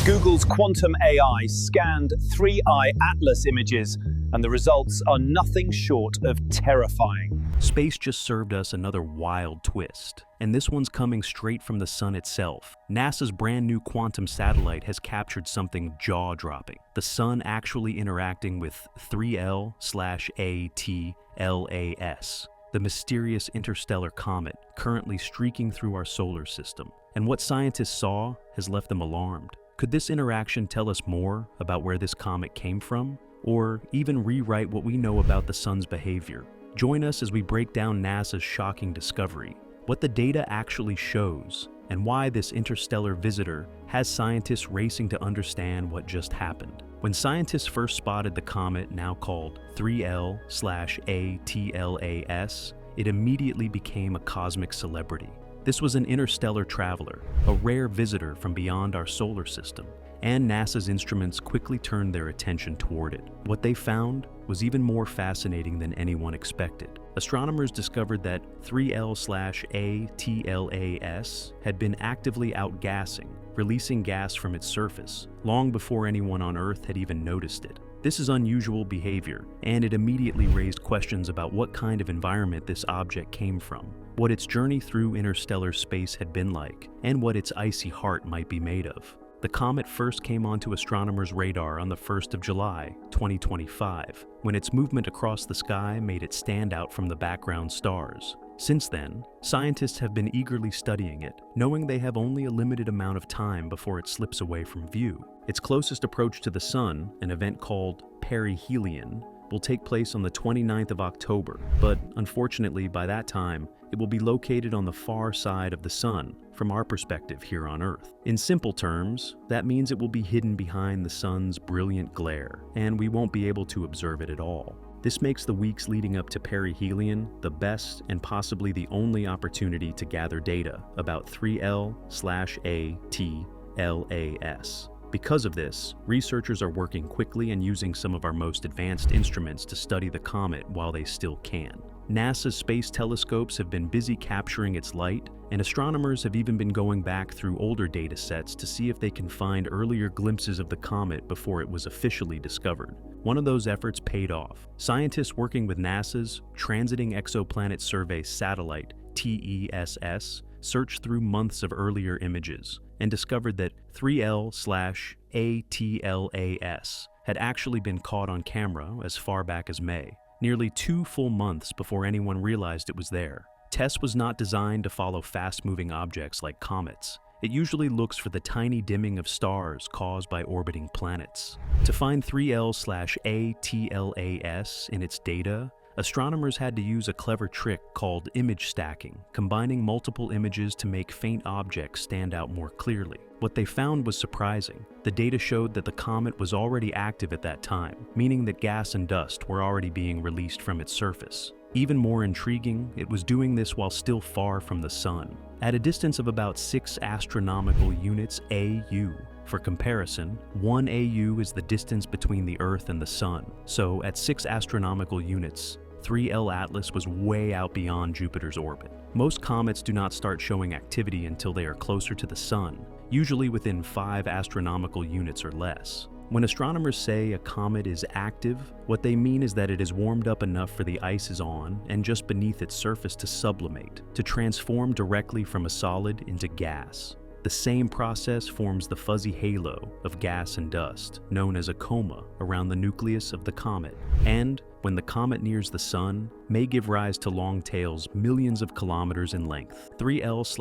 Google's quantum AI scanned 3I Atlas images, and the results are nothing short of terrifying. Space just served us another wild twist, and this one's coming straight from the sun itself. NASA's brand new quantum satellite has captured something jaw-dropping. The sun actually interacting with 3L/ATLAS, the mysterious interstellar comet currently streaking through our solar system. And what scientists saw has left them alarmed. Could this interaction tell us more about where this comet came from, or even rewrite what we know about the sun's behavior? Join us as we break down NASA's shocking discovery, what the data actually shows, and why this interstellar visitor has scientists racing to understand what just happened. When scientists first spotted the comet, now called 3L/ATLAS, it immediately became a cosmic celebrity. This was an interstellar traveler, a rare visitor from beyond our solar system, and NASA's instruments quickly turned their attention toward it. What they found was even more fascinating than anyone expected. Astronomers discovered that 3L/ATLAS had been actively outgassing, releasing gas from its surface, long before anyone on Earth had even noticed it. This is unusual behavior, and it immediately raised questions about what kind of environment this object came from, what its journey through interstellar space had been like, and what its icy heart might be made of. The comet first came onto astronomers' radar on the 1st of July, 2025, when its movement across the sky made it stand out from the background stars. Since then, scientists have been eagerly studying it, knowing they have only a limited amount of time before it slips away from view. Its closest approach to the sun, an event called perihelion, will take place on the 29th of October, but unfortunately by that time, it will be located on the far side of the sun from our perspective here on Earth. In simple terms, that means it will be hidden behind the sun's brilliant glare, and we won't be able to observe it at all. This makes the weeks leading up to perihelion the best and possibly the only opportunity to gather data about 3L/ATLAS. Because of this, researchers are working quickly and using some of our most advanced instruments to study the comet while they still can. NASA's space telescopes have been busy capturing its light, and astronomers have even been going back through older data sets to see if they can find earlier glimpses of the comet before it was officially discovered. One of those efforts paid off. Scientists working with NASA's Transiting Exoplanet Survey satellite, TESS, searched through months of earlier images and discovered that 3L/ATLAS had actually been caught on camera as far back as May, nearly 2 full months before anyone realized it was there. TESS was not designed to follow fast-moving objects like comets. It usually looks for the tiny dimming of stars caused by orbiting planets. To find 3L/ATLAS in its data, astronomers had to use a clever trick called image stacking, combining multiple images to make faint objects stand out more clearly. What they found was surprising. The data showed that the comet was already active at that time, meaning that gas and dust were already being released from its surface. Even more intriguing, it was doing this while still far from the sun, at a distance of about 6 astronomical units AU. For comparison, 1 AU is the distance between the Earth and the sun, so at 6 astronomical units, 3L Atlas was way out beyond Jupiter's orbit. Most comets do not start showing activity until they are closer to the sun, usually within 5 astronomical units or less. When astronomers say a comet is active, what they mean is that it is warmed up enough for the ice is on and just beneath its surface to sublimate, to transform directly from a solid into gas. The same process forms the fuzzy halo of gas and dust, known as a coma, around the nucleus of the comet. And when the comet nears the sun, may give rise to long tails millions of kilometers in length. 3L/ATLAS,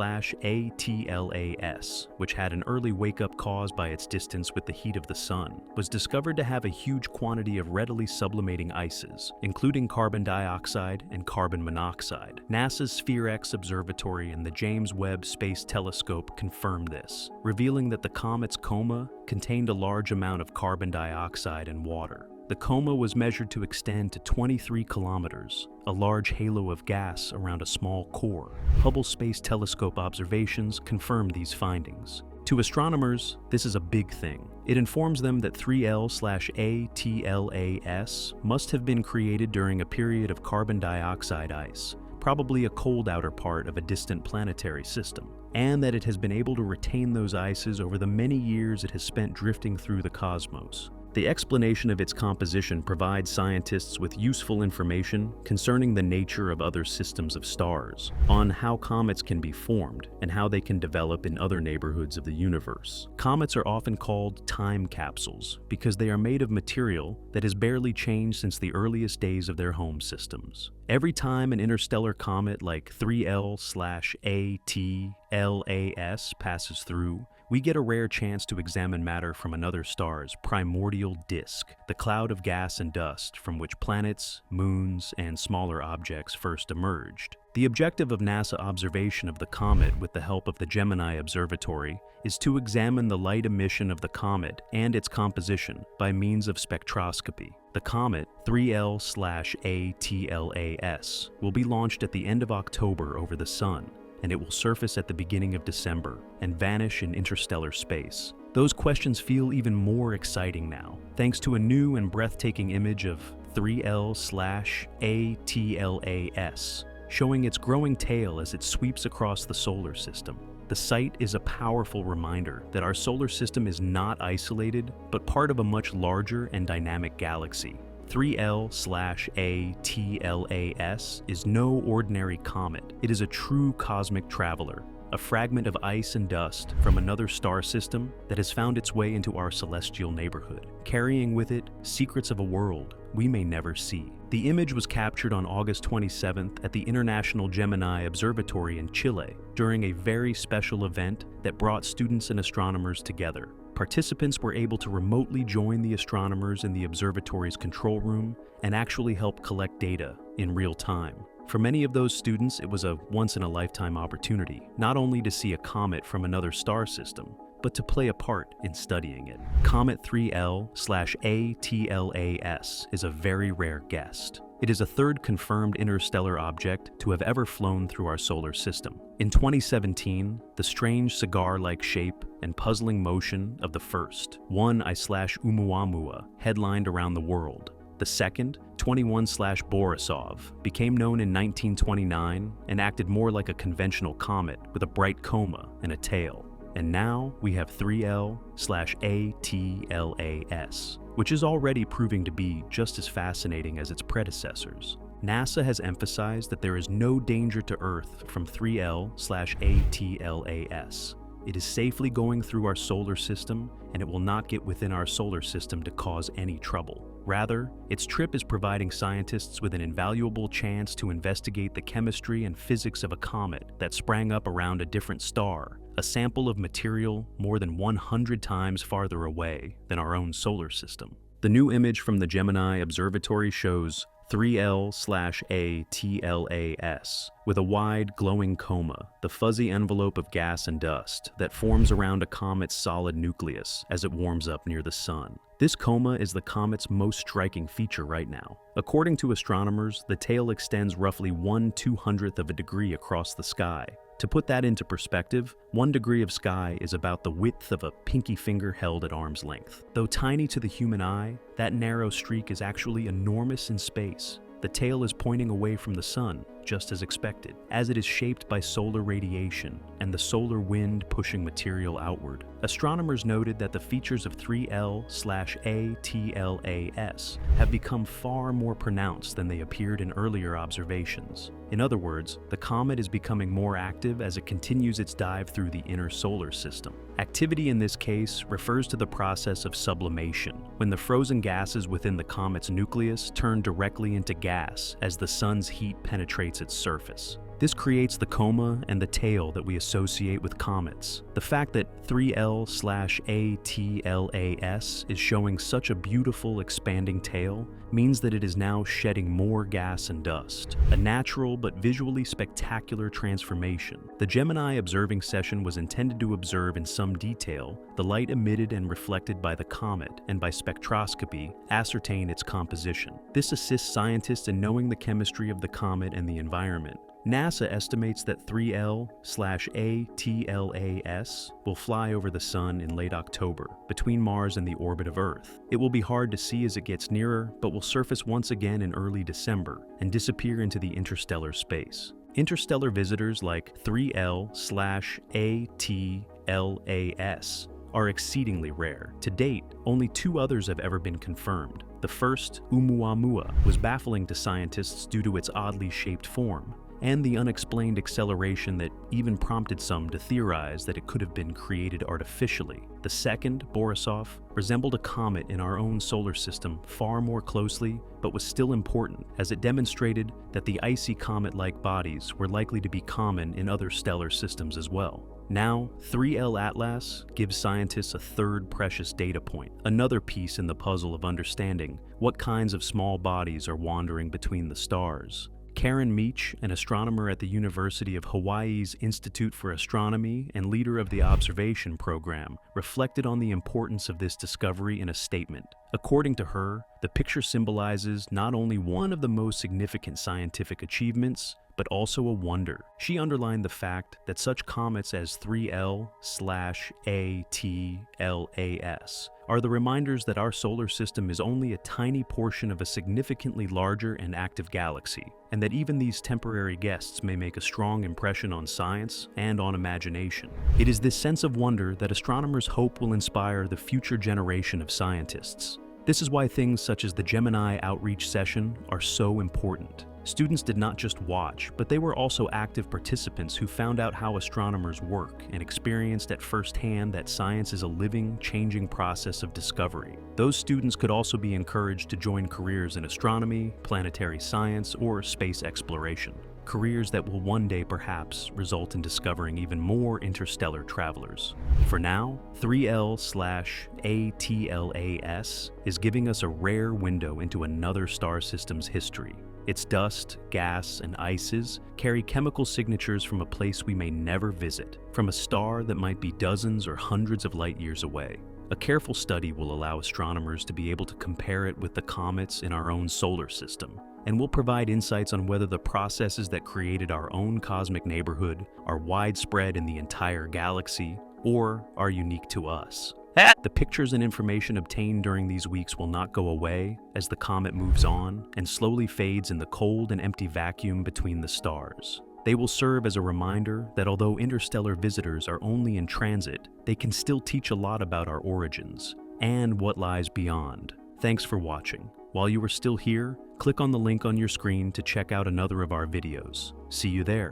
which had an early wake-up caused by its distance with the heat of the sun, was discovered to have a huge quantity of readily sublimating ices, including carbon dioxide and carbon monoxide. NASA's Sphere-X Observatory and the James Webb Space Telescope confirmed this, revealing that the comet's coma contained a large amount of carbon dioxide and water. The coma was measured to extend to 23 kilometers, a large halo of gas around a small core. Hubble Space Telescope observations confirmed these findings. To astronomers, this is a big thing. It informs them that 3L/ATLAS must have been created during a period of carbon dioxide ice, probably a cold outer part of a distant planetary system, and that it has been able to retain those ices over the many years it has spent drifting through the cosmos. The explanation of its composition provides scientists with useful information concerning the nature of other systems of stars, on how comets can be formed, and how they can develop in other neighborhoods of the universe. Comets are often called time capsules because they are made of material that has barely changed since the earliest days of their home systems. Every time an interstellar comet like 3L/ATLAS passes through, we get a rare chance to examine matter from another star's primordial disk, the cloud of gas and dust from which planets, moons, and smaller objects first emerged. The objective of NASA observation of the comet with the help of the Gemini Observatory is to examine the light emission of the comet and its composition by means of spectroscopy. The comet 3L/ATLAS will be launched at the end of October over the Sun, and it will surface at the beginning of December and vanish in interstellar space. Those questions feel even more exciting now, thanks to a new and breathtaking image of 3L/ATLAS, showing its growing tail as it sweeps across the solar system. The sight is a powerful reminder that our solar system is not isolated, but part of a much larger and dynamic galaxy. 3L/ATLAS is no ordinary comet. It is a true cosmic traveler, a fragment of ice and dust from another star system that has found its way into our celestial neighborhood, carrying with it secrets of a world we may never see. The image was captured on August 27th at the International Gemini Observatory in Chile during a very special event that brought students and astronomers together. Participants were able to remotely join the astronomers in the observatory's control room and actually help collect data in real time. For many of those students, it was a once-in-a-lifetime opportunity, not only to see a comet from another star system, but to play a part in studying it. Comet 3L/ATLAS is a very rare guest. It is a third confirmed interstellar object to have ever flown through our solar system. In 2017, the strange cigar-like shape and puzzling motion of the first, 1I/Oumuamua, headlined around the world. The second, 21/Borisov, became known in 1929 and acted more like a conventional comet with a bright coma and a tail. And now we have 3L/ATLAS, which is already proving to be just as fascinating as its predecessors. NASA has emphasized that there is no danger to Earth from 3L/ATLAS. It is safely going through our solar system, and it will not get within our solar system to cause any trouble. Rather, its trip is providing scientists with an invaluable chance to investigate the chemistry and physics of a comet that sprang up around a different star, a sample of material more than 100 times farther away than our own solar system. The new image from the Gemini Observatory shows 3L/ATLAS with a wide, glowing coma, the fuzzy envelope of gas and dust that forms around a comet's solid nucleus as it warms up near the sun. This coma is the comet's most striking feature right now. According to astronomers, the tail extends roughly 1/200th of a degree across the sky. To put that into perspective, 1 degree of sky is about the width of a pinky finger held at arm's length. Though tiny to the human eye, that narrow streak is actually enormous in space. The tail is pointing away from the sun, just as expected, as it is shaped by solar radiation and the solar wind pushing material outward. Astronomers noted that the features of 3L/ATLAS have become far more pronounced than they appeared in earlier observations. In other words, the comet is becoming more active as it continues its dive through the inner solar system. Activity in this case refers to the process of sublimation, when the frozen gases within the comet's nucleus turn directly into gas as the sun's heat penetrates its surface. This creates the coma and the tail that we associate with comets. The fact that 3L/ATLAS is showing such a beautiful expanding tail means that it is now shedding more gas and dust, a natural but visually spectacular transformation. The Gemini observing session was intended to observe in some detail the light emitted and reflected by the comet, and by spectroscopy, ascertain its composition. This assists scientists in knowing the chemistry of the comet and the environment. NASA estimates that 3L/ATLAS will fly over the Sun in late October, between Mars and the orbit of Earth. It will be hard to see as it gets nearer, but will surface once again in early December and disappear into the interstellar space. Interstellar visitors like 3L/ATLAS are exceedingly rare. To date, only 2 others have ever been confirmed. The first, Oumuamua, was baffling to scientists due to its oddly shaped form, and the unexplained acceleration that even prompted some to theorize that it could have been created artificially. The second, Borisov, resembled a comet in our own solar system far more closely, but was still important, as it demonstrated that the icy comet-like bodies were likely to be common in other stellar systems as well. Now, 3L Atlas gives scientists a third precious data point, another piece in the puzzle of understanding what kinds of small bodies are wandering between the stars. Karen Meach, an astronomer at the University of Hawaii's Institute for Astronomy and leader of the observation program, reflected on the importance of this discovery in a statement. According to her, the picture symbolizes not only one of the most significant scientific achievements, but also a wonder. She underlined the fact that such comets as 3L/ATLAS are the reminders that our solar system is only a tiny portion of a significantly larger and active galaxy, and that even these temporary guests may make a strong impression on science and on imagination. It is this sense of wonder that astronomers hope will inspire the future generation of scientists. This is why things such as the Gemini Outreach Session are so important. Students did not just watch, but they were also active participants who found out how astronomers work and experienced at first hand that science is a living, changing process of discovery. Those students could also be encouraged to join careers in astronomy, planetary science, or space exploration. Careers that will one day perhaps result in discovering even more interstellar travelers. For now, 3L/ATLAS is giving us a rare window into another star system's history. Its dust, gas, and ices carry chemical signatures from a place we may never visit, from a star that might be dozens or hundreds of light years away. A careful study will allow astronomers to be able to compare it with the comets in our own solar system, and will provide insights on whether the processes that created our own cosmic neighborhood are widespread in the entire galaxy or are unique to us. The pictures and information obtained during these weeks will not go away as the comet moves on and slowly fades in the cold and empty vacuum between the stars. They will serve as a reminder that although interstellar visitors are only in transit, they can still teach a lot about our origins and what lies beyond. Thanks for watching. While you are still here, click on the link on your screen to check out another of our videos. See you there.